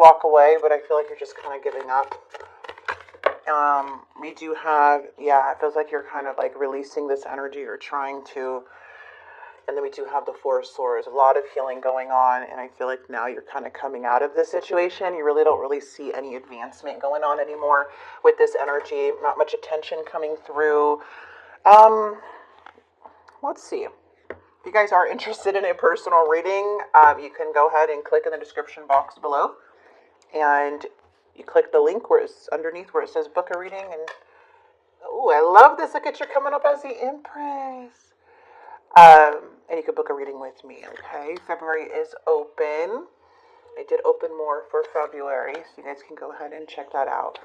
walk away, but I feel like you're just kind of giving up. We do have, yeah, it feels like you're kind of like releasing this energy or trying to. And then we do have the Four of Swords, a lot of healing going on, and I feel like now you're kind of coming out of this situation. You really don't really see any advancement going on anymore with this energy. Not much attention coming through. Let's see. If you guys are interested in a personal reading, you can go ahead and click in the description box below, and you click the link where it's underneath where it says book a reading. And oh, I love this. Look at you coming up as the Empress. And you can book a reading with me. Okay, February is open. I did open more for February, so you guys can go ahead and check that out.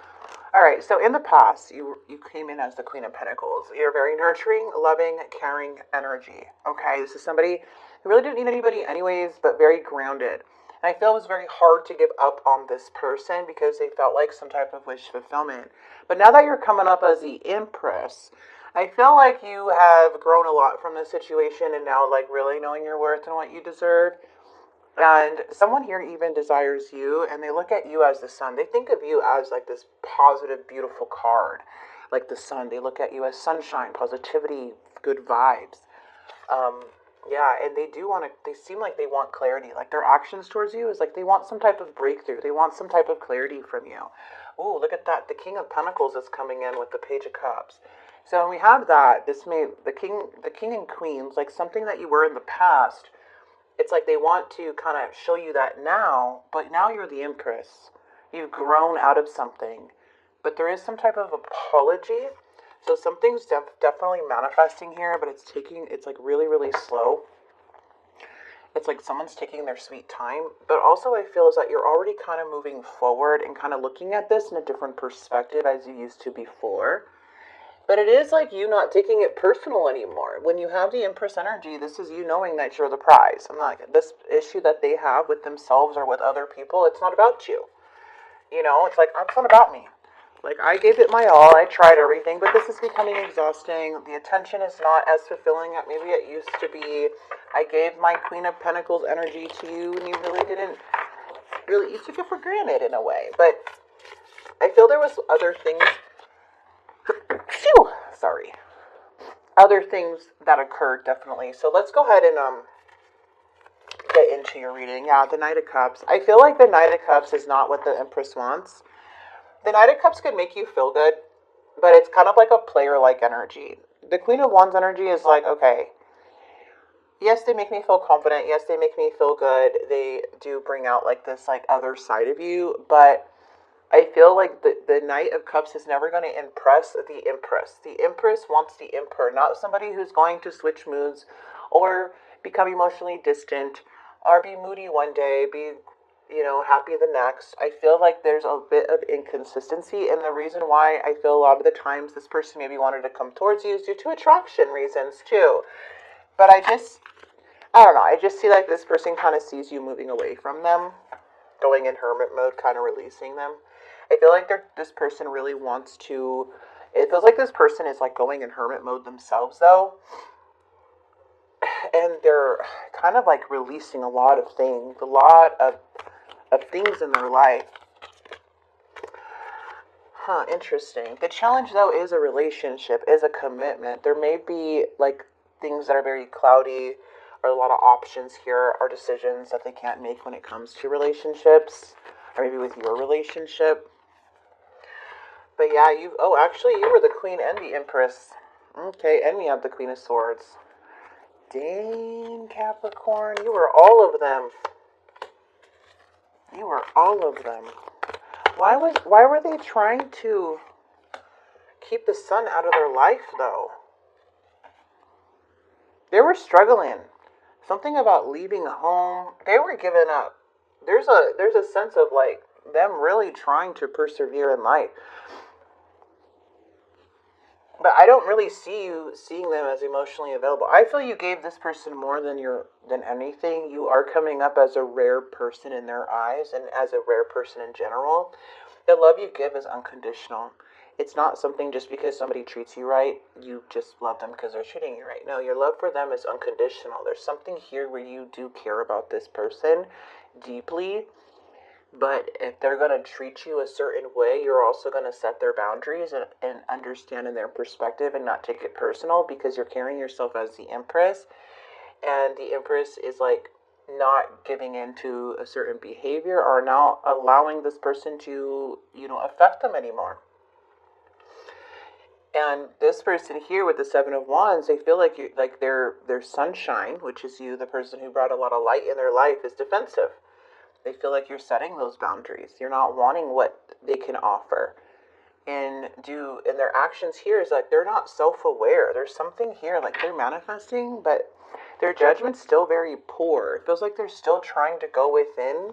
All right, so in the past, you came in as the Queen of Pentacles. You're very nurturing, loving, caring energy. Okay, this is somebody who really didn't need anybody anyways, but very grounded. And I feel it was very hard to give up on this person because they felt like some type of wish fulfillment. But now that you're coming up as the Empress, I feel like you have grown a lot from this situation and now like really knowing your worth and what you deserve. And someone here even desires you, and they look at you as the sun. They think of you as like this positive, beautiful card, like the sun. They look at you as sunshine, positivity, good vibes. Yeah, and they do want to, they seem like they want clarity. Like their actions towards you is like they want some type of breakthrough. They want some type of clarity from you. Ooh, look at that. The King of Pentacles is coming in with the Page of Cups. So when we have that, this may, the king and queens, like something that you were in the past, it's like they want to kind of show you that now, but now you're the Empress. You've grown out of something, but there is some type of apology. So something's definitely manifesting here, but it's like really, really slow. It's like someone's taking their sweet time, but also I feel is that you're already kind of moving forward and kind of looking at this in a different perspective as you used to before. But it is like you not taking it personal anymore. When you have the Empress energy, this is you knowing that you're the prize. I'm not, this issue that they have with themselves or with other people, it's not about you. You know, it's like, it's not about me. Like, I gave it my all, I tried everything, but this is becoming exhausting. The attention is not as fulfilling as maybe it used to be. I gave my Queen of Pentacles energy to you, and you you took it for granted in a way. But I feel there was other things. Phew, sorry. Other things that occurred, definitely. So let's go ahead and get into your reading. Yeah, the Knight of Cups. I feel like the Knight of Cups is not what the Empress wants. The Knight of Cups could make you feel good, but it's kind of like a player-like energy. The Queen of Wands energy is like, okay, yes, they make me feel confident. Yes, they make me feel good. They do bring out like this like other side of you, but I feel like the Knight of Cups is never going to impress the Empress. The Empress wants the Emperor, not somebody who's going to switch moods or become emotionally distant or be moody one day, be, you know, happy the next. I feel like there's a bit of inconsistency, and the reason why I feel a lot of the times this person maybe wanted to come towards you is due to attraction reasons too. But I don't know, I just see like this person kind of sees you moving away from them, going in hermit mode, kind of releasing them. I feel like this person really wants to, it feels like this person is like going in hermit mode themselves though. And they're kind of like releasing a lot of things, of things in their life. Interesting. The challenge though is a relationship, is a commitment. There may be like things that are very cloudy or a lot of options here or decisions that they can't make when it comes to relationships or maybe with your relationship. But yeah, actually you were the Queen and the Empress. Okay, and we have the Queen of Swords. Dang, Capricorn, you were all of them. You were all of them. Why were they trying to keep the sun out of their life though? They were struggling. Something about leaving home. They were giving up. There's a sense of like them really trying to persevere in life. But I don't really see you seeing them as emotionally available. I feel you gave this person more than anything. You are coming up as a rare person in their eyes and as a rare person in general. The love you give is unconditional. It's not something just because somebody treats you right, you just love them because they're treating you right. No, your love for them is unconditional. There's something here where you do care about this person deeply. But if they're going to treat you a certain way, you're also going to set their boundaries and understand in their perspective and not take it personal, because you're carrying yourself as the Empress. And the Empress is like not giving in to a certain behavior or not allowing this person to, affect them anymore. And this person here with the Seven of Wands, they feel like their sunshine, which is you, the person who brought a lot of light in their life, is defensive. They feel like you're setting those boundaries. You're not wanting what they can offer. And their actions here is like they're not self-aware. There's something here, like they're manifesting, but their judgment's still very poor. It feels like they're still trying to go within,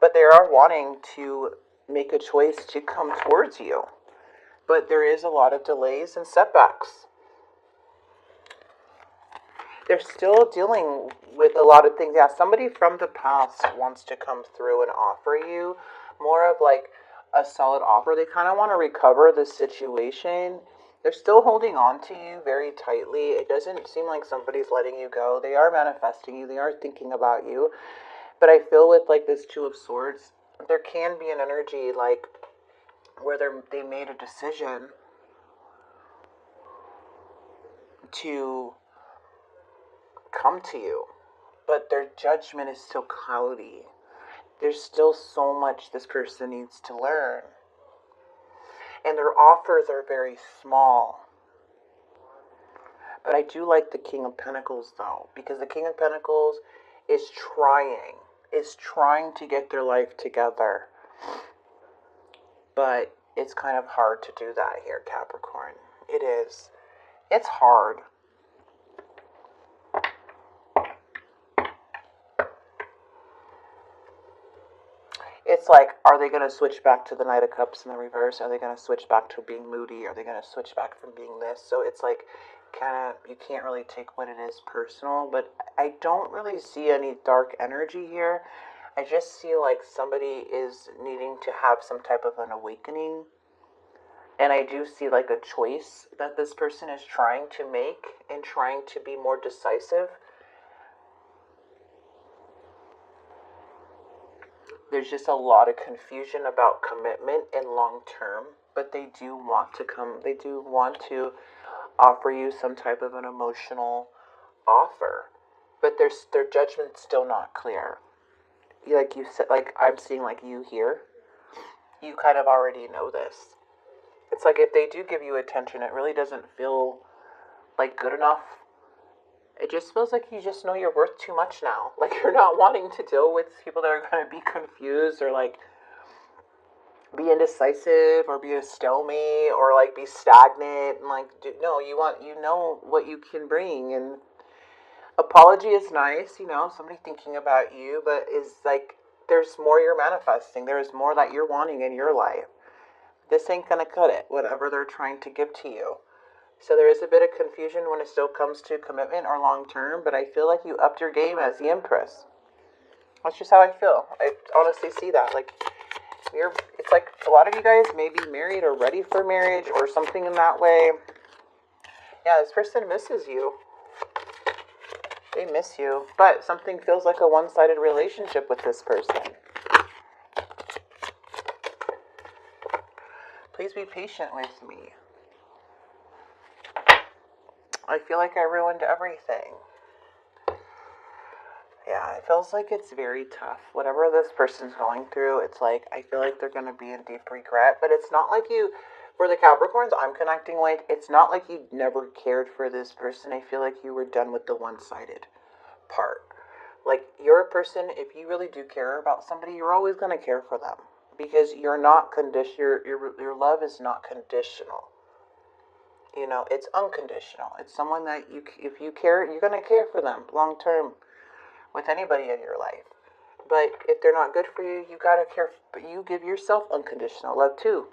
but they are wanting to make a choice to come towards you. But there is a lot of delays and setbacks. They're still dealing with a lot of things. Yeah, somebody from the past wants to come through and offer you more of like a solid offer. They kind of want to recover the situation. They're still holding on to you very tightly. It doesn't seem like somebody's letting you go. They are manifesting you. They are thinking about you. But I feel with like this Two of Swords, there can be an energy like where they made a decision to come to you, but their judgment is still cloudy. There's still so much this person needs to learn. And their offers are very small. But I do like the King of Pentacles though, because the King of Pentacles is trying to get their life together. But it's kind of hard to do that here, Capricorn. It is. It's hard. It's like, are they going to switch back to the Knight of Cups in the reverse? Are they going to switch back to being moody? Are they going to switch back from being this? So it's like, kind of, you can't really take what it is personal. But I don't really see any dark energy here. I just see like somebody is needing to have some type of an awakening. And I do see like a choice that this person is trying to make and trying to be more decisive. There's just a lot of confusion about commitment and long term, but they do want to offer you some type of an emotional offer, but their judgment's still not clear. Like you said, like I'm seeing like you here, you kind of already know this. It's like if they do give you attention, it really doesn't feel like good enough. It just feels like you just know you're worth too much now. Like you're not wanting to deal with people that are going to be confused or like be indecisive or be a stalemate or like be stagnant and like no, you know what you can bring. And apology is nice, somebody thinking about you, but is like there's more you're manifesting. There is more that you're wanting in your life. This ain't gonna cut it, whatever they're trying to give to you. So there is a bit of confusion when it still comes to commitment or long term, but I feel like you upped your game as the Empress. That's just how I feel. I honestly see that. Like it's like a lot of you guys may be married or ready for marriage or something in that way. Yeah, this person misses you. They miss you, but something feels like a one-sided relationship with this person. Please be patient with me. I feel like I ruined everything. Yeah, it feels like it's very tough. Whatever this person's going through, it's like, I feel like they're going to be in deep regret. But it's not like for the Capricorns I'm connecting with, it's not like you never cared for this person. I feel like you were done with the one-sided part. Like, you're a person, if you really do care about somebody, you're always going to care for them. Because you're not your love is not conditional. It's unconditional. It's someone that if you care, you're going to care for them long term with anybody in your life. But if they're not good for you, you got to care. But you give yourself unconditional love too.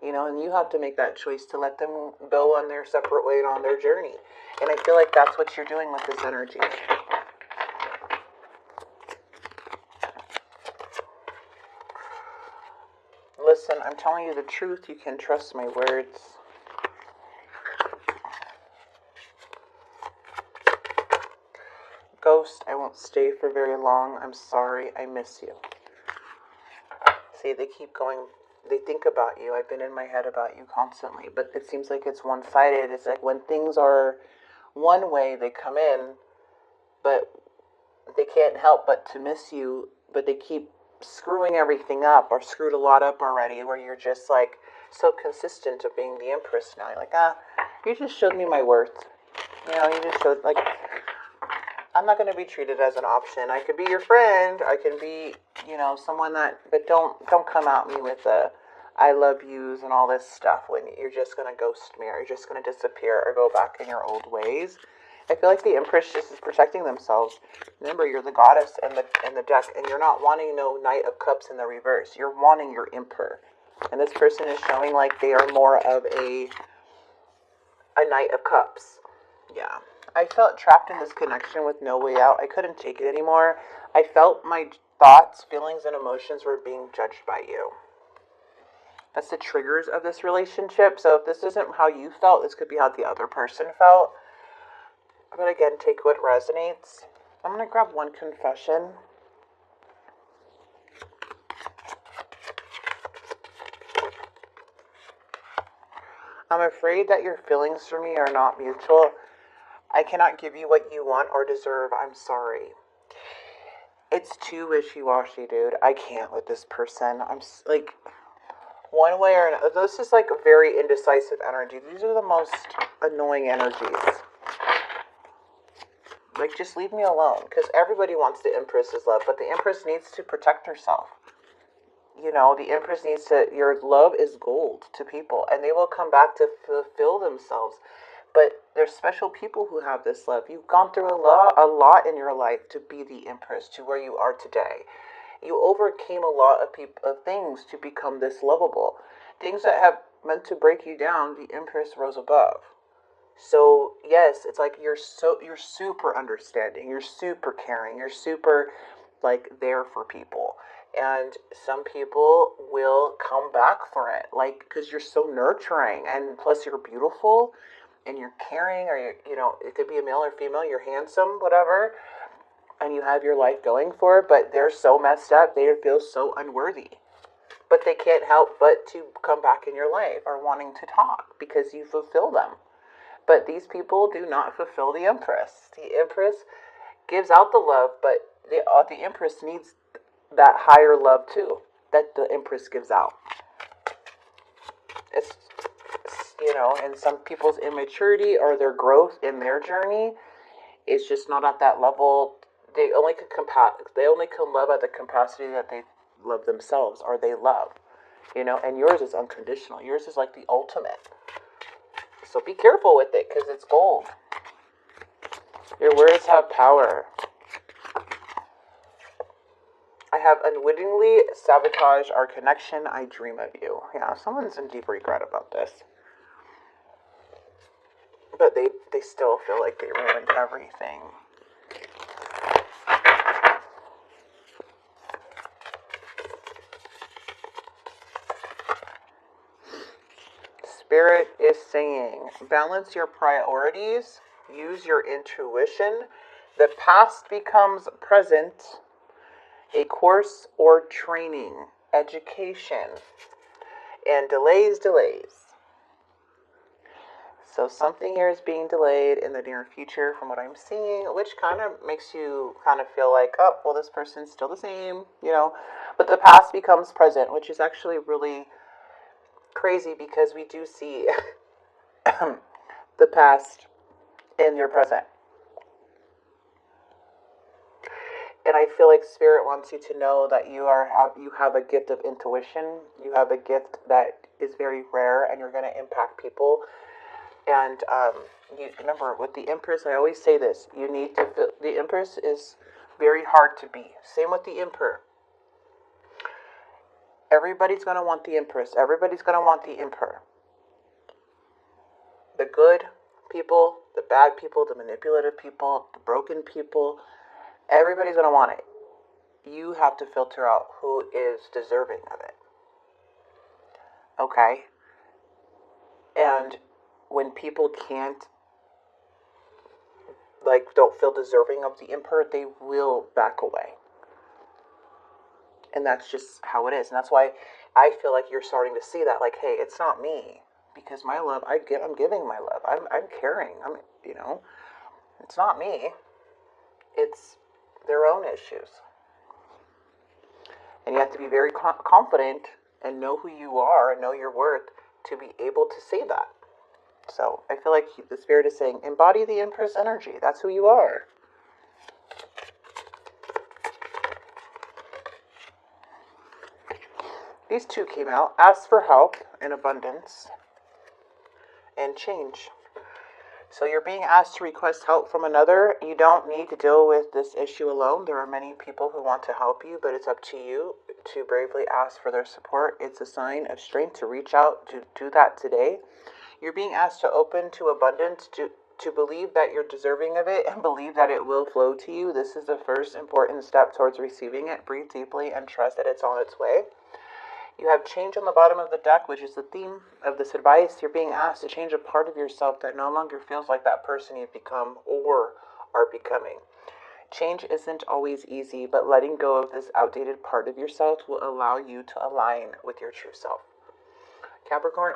And you have to make that choice to let them go on their separate way and on their journey. And I feel like that's what you're doing with this energy. Listen, I'm telling you the truth. You can trust my words. Ghost, I won't stay for very long. I'm sorry. I miss you. See, they keep going, they think about you. I've been in my head about you constantly, but it seems like it's one-sided. It's like when things are one way, they come in, but they can't help but to miss you, but they keep screwing everything up, or screwed a lot up already, where you're just like so consistent of being the Empress now. You're like, you just showed me my worth. You just showed, like, I'm not going to be treated as an option. I could be your friend. I can be, someone that, but don't come at me with I love yous and all this stuff when you're just going to ghost me, or you're just going to disappear or go back in your old ways. I feel like the Empress just is protecting themselves. Remember, you're the goddess in the deck, and you're not wanting no Knight of Cups in the reverse. You're wanting your Emperor. And this person is showing like they are more of a Knight of Cups. Yeah. I felt trapped in this connection with no way out. I couldn't take it anymore. I felt my thoughts, feelings, and emotions were being judged by you. That's the triggers of this relationship. So if this isn't how you felt, this could be how the other person felt. I'm going to again take what resonates. I'm going to grab one confession. I'm afraid that your feelings for me are not mutual. I cannot give you what you want or deserve. I'm sorry. It's too wishy-washy, dude. I can't with this person. I'm like, one way or another. This is like a very indecisive energy. These are the most annoying energies. Like, just leave me alone. Because everybody wants the Empress's love, but the Empress needs to protect herself. The Empress needs to, your love is gold to people, and they will come back to fulfill themselves. But there's special people who have this love. You've gone through a lot in your life to be the Empress, to where you are today. You overcame a lot of things to become this lovable. Things that have meant to break you down, the Empress rose above. So yes, it's like you're super understanding, you're super caring, you're super like there for people. And some people will come back for it, like, because you're so nurturing, and plus you're beautiful, and you're caring, or it could be a male or female, you're handsome, whatever, and you have your life going for it, but they're so messed up, they feel so unworthy. But they can't help but to come back in your life, or wanting to talk, because you fulfill them. But these people do not fulfill the Empress. The Empress gives out the love, but the Empress needs that higher love too, that the Empress gives out. It's and some people's immaturity or their growth in their journey is just not at that level. They only can love at the capacity that they love themselves, or they love, and yours is unconditional. Yours is like the ultimate. So be careful with it, because it's gold. Your words have power. I have unwittingly sabotaged our connection. I dream of you. Yeah, someone's in deep regret about this. But they still feel like they ruined everything. Spirit is saying, balance your priorities, use your intuition. The past becomes present. A course or training, education, and delays. So something here is being delayed in the near future from what I'm seeing, which kind of makes you kind of feel like, oh, well, this person's still the same, But the past becomes present, which is actually really crazy, because we do see the past in your present. And I feel like Spirit wants you to know that you have a gift of intuition. You have a gift that is very rare, and you're going to impact people. And you remember, with the Empress, I always say this: the Empress is very hard to be. Same with the Emperor. Everybody's going to want the Empress. Everybody's going to want the Emperor. The good people, the bad people, the manipulative people, the broken people. Everybody's going to want it. You have to filter out who is deserving of it. Okay? And when people don't feel deserving of the Emperor, they will back away. And that's just how it is. And that's why I feel like you're starting to see that, like, hey, it's not me. Because my love, I'm giving my love. I'm caring. It's not me. It's their own issues. And you have to be very confident and know who you are and know your worth to be able to say that. So I feel like the Spirit is saying, embody the Empress energy. That's who you are. These two came out. Ask for help in abundance and change. So you're being asked to request help from another. You don't need to deal with this issue alone. There are many people who want to help you, but it's up to you to bravely ask for their support. It's a sign of strength to reach out, to do that today. You're being asked to open to abundance, to believe that you're deserving of it and believe that it will flow to you. This is the first important step towards receiving it. Breathe deeply and trust that it's on its way. You have change on the bottom of the deck, which is the theme of this advice. You're being asked to change a part of yourself that no longer feels like that person you've become or are becoming. Change isn't always easy, but letting go of this outdated part of yourself will allow you to align with your true self. Capricorn,